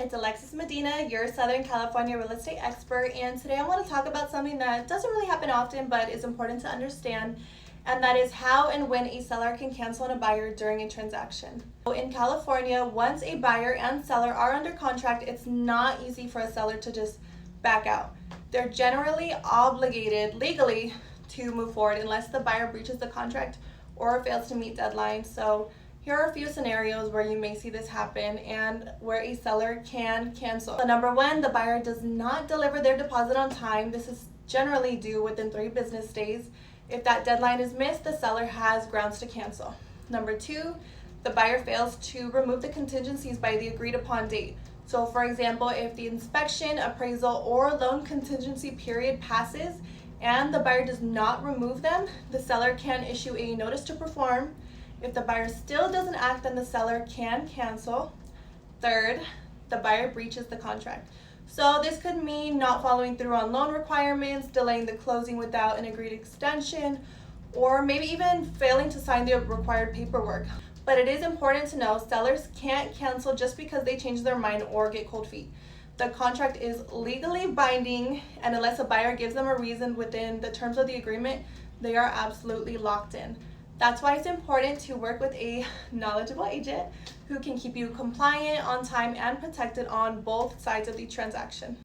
It's Alexis Medina, your Southern California real estate expert, and today I want to talk about something that doesn't really happen often but is important to understand, and that is how and when a seller can cancel on a buyer during a transaction. So in California, once a buyer and seller are under contract, it's not easy for a seller to just back out. They're generally obligated legally to move forward unless the buyer breaches the contract or fails to meet deadlines. So here are a few scenarios where you may see this happen and where a seller can cancel. So number one, the buyer does not deliver their deposit on time. This is generally due within 3 business days. If that deadline is missed, the seller has grounds to cancel. Number two, the buyer fails to remove the contingencies by the agreed upon date. So for example, if the inspection, appraisal, or loan contingency period passes and the buyer does not remove them, the seller can issue a notice to perform. If the buyer still doesn't act, then the seller can cancel. Third, the buyer breaches the contract. So this could mean not following through on loan requirements, delaying the closing without an agreed extension, or maybe even failing to sign the required paperwork. But it is important to know sellers can't cancel just because they change their mind or get cold feet. The contract is legally binding, and unless a buyer gives them a reason within the terms of the agreement, they are absolutely locked in. That's why it's important to work with a knowledgeable agent who can keep you compliant, on time, and protected on both sides of the transaction.